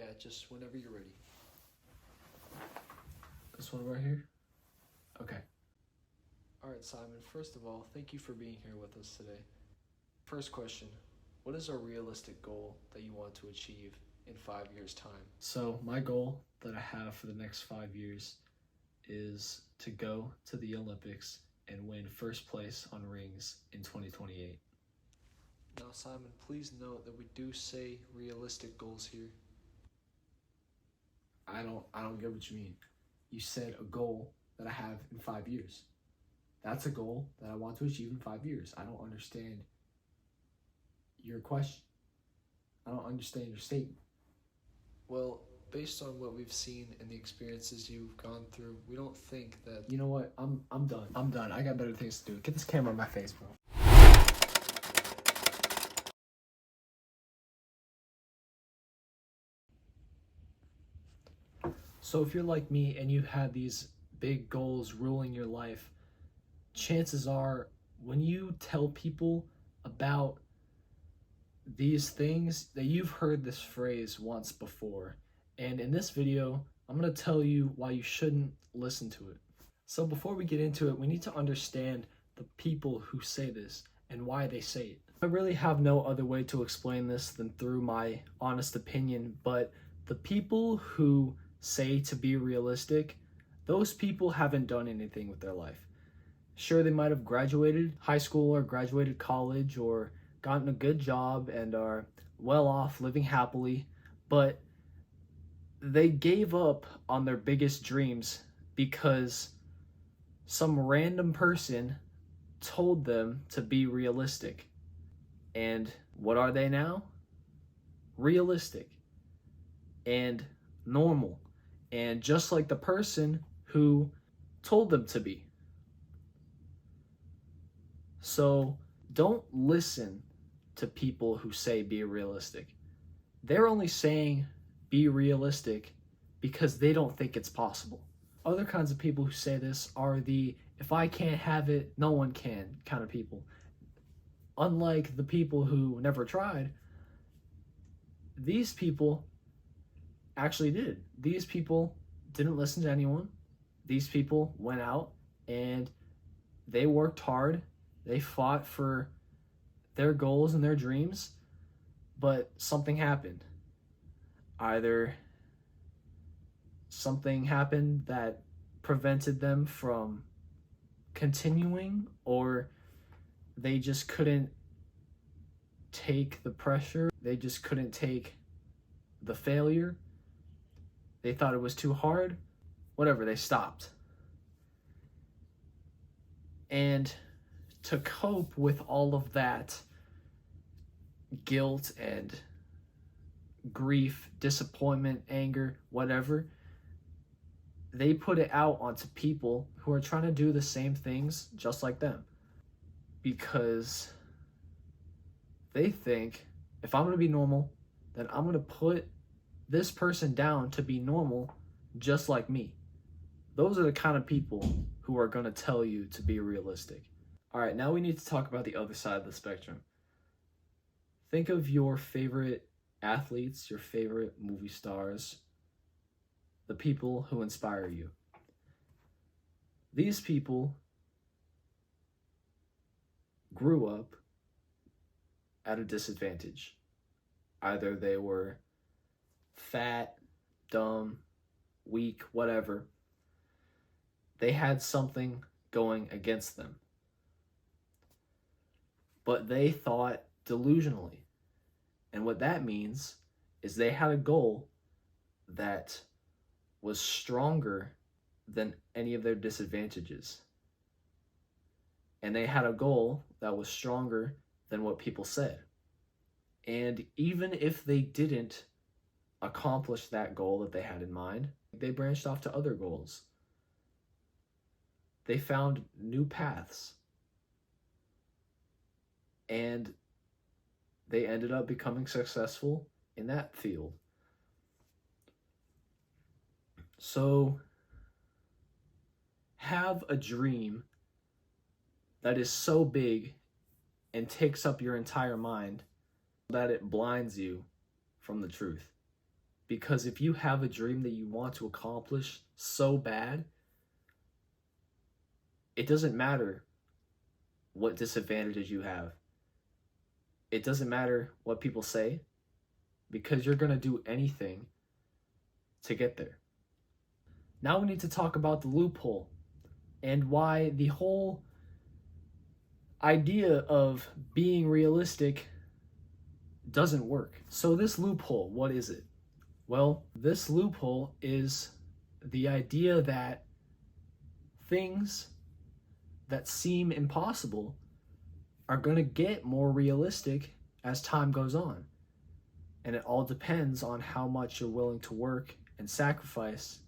Yeah, just whenever you're ready. This one right here? Okay. All right, Simon, first of all, thank you for being here with us today. First question, what is a realistic goal that you want to achieve in 5 years' time? So my goal that I have for the next 5 years is to go to the Olympics and win first place on rings in 2028. Now, Simon, please note that we do say realistic goals here. I don't get what you mean. You said a goal that I have in 5 years. That's a goal that I want to achieve in 5 years. I don't understand your question. I don't understand your statement. Well, based on what we've seen and the experiences you've gone through, we don't think that... You know what? I'm done. I'm done. I got better things to do. Get this camera in my face, bro. So if you're like me and you've had these big goals ruling your life, chances are when you tell people about these things that you've heard this phrase once before. And in this video, I'm going to tell you why you shouldn't listen to it. So before we get into it, we need to understand the people who say this and why they say it. I really have no other way to explain this than through my honest opinion, but the people who say to be realistic, those people haven't done anything with their life. Sure, they might have graduated high school or graduated college or gotten a good job and are well off, living happily, but they gave up on their biggest dreams because some random person told them to be realistic. And what are they now? Realistic and normal, and just like the person who told them to be. So don't listen to people who say be realistic. They're only saying be realistic because they don't think it's possible. Other kinds of people who say this are the if I can't have it, no one can kind of people. Unlike the people who never tried, these people actually did. These people didn't listen to anyone. These people went out and they worked hard. They fought for their goals and their dreams, but something happened. Either something happened that prevented them from continuing, or they just couldn't take the pressure. They just couldn't take the failure. They thought it was too hard. Whatever, they stopped. And to cope with all of that guilt and grief, disappointment, anger, whatever, they put it out onto people who are trying to do the same things just like them. Because they think, if I'm going to be normal, then I'm going to put this person down to be normal just like me. Those are the kind of people who are going to tell you to be realistic. All right, now we need to talk about the other side of the spectrum. Think of your favorite athletes, your favorite movie stars, the people who inspire you. These people grew up at a disadvantage. Either they were fat, dumb, weak, whatever. They had something going against them. But they thought delusionally. And what that means is they had a goal that was stronger than any of their disadvantages. And they had a goal that was stronger than what people said. And even if they didn't accomplish that goal that they had in mind, they branched off to other goals. They found new paths. And they ended up becoming successful in that field. So, have a dream that is so big and takes up your entire mind that it blinds you from the truth. Because if you have a dream that you want to accomplish so bad, it doesn't matter what disadvantages you have. It doesn't matter what people say, because you're going to do anything to get there. Now we need to talk about the loophole and why the whole idea of being realistic doesn't work. So this loophole, what is it? Well, this loophole is the idea that things that seem impossible are going to get more realistic as time goes on. And it all depends on how much you're willing to work and sacrifice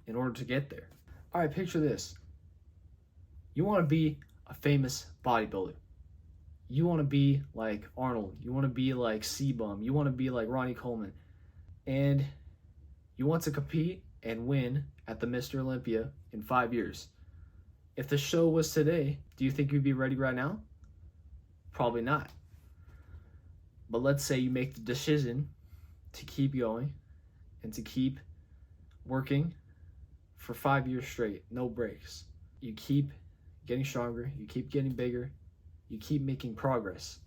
in order to get there. All right, picture this. You want to be a famous bodybuilder. You want to be like Arnold. You want to be like C-Bum. You want to be like Ronnie Coleman. And you want to compete and win at the Mr. Olympia in 5 years. If the show was today, do you think you'd be ready right now? Probably not. But let's say you make the decision to keep going and to keep working for 5 years straight, no breaks. You keep getting stronger, you keep getting bigger, you keep making progress.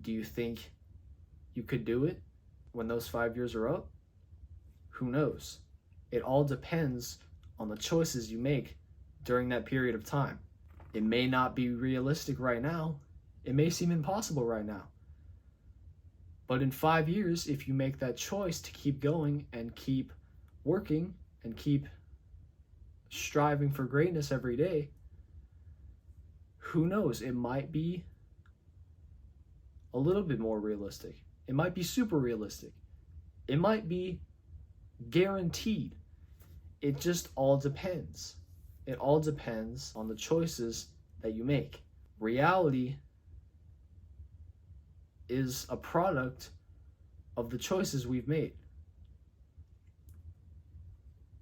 Do you think you could do it when those 5 years are up? Who knows? It all depends on the choices you make during that period of time. It may not be realistic right now. It may seem impossible right now. But in 5 years, if you make that choice to keep going and keep working and keep striving for greatness every day, who knows? It might be a little bit more realistic. It might be super realistic. It might be guaranteed. It just all depends. It all depends on the choices that you make. Reality is a product of the choices we've made.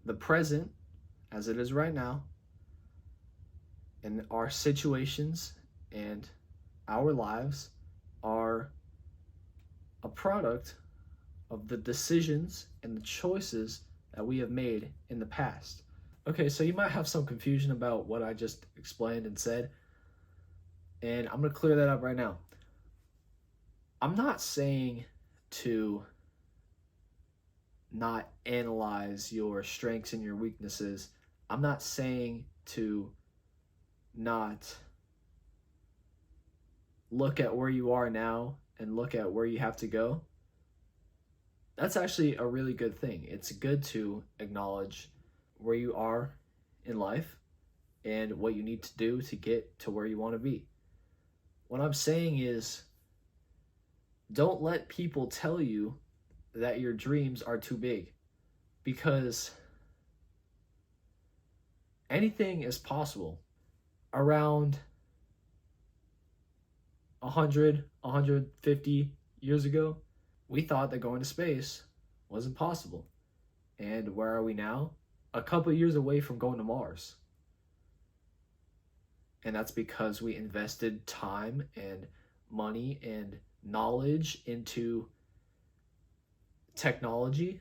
The present, as it is right now, and our situations and our lives are a product of the decisions and the choices that we have made in the past. Okay, so you might have some confusion about what I just explained and said, and I'm going to clear that up right now. I'm not saying to not analyze your strengths and your weaknesses. I'm not saying to not look at where you are now and look at where you have to go. That's actually a really good thing. It's good to acknowledge where you are in life and what you need to do to get to where you want to be. What I'm saying is, don't let people tell you that your dreams are too big, because anything is possible. Around 100, 150 years ago, we thought that going to space was impossible. And where are we now? A couple of years away from going to Mars. And that's because we invested time and money and knowledge into technology.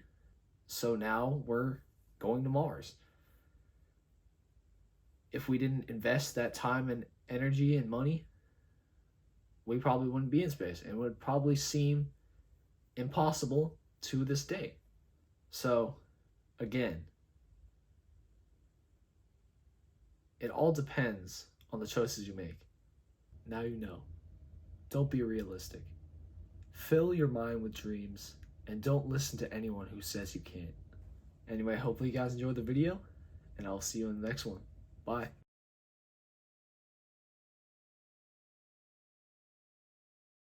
So now we're going to Mars. If we didn't invest that time and energy and money, we probably wouldn't be in space, and it would probably seem impossible to this day. So, again, it all depends on the choices you make. Now you know. Don't be realistic. Fill your mind with dreams, and don't listen to anyone who says you can't. Anyway, hopefully you guys enjoyed the video, and I'll see you in the next one. Bye.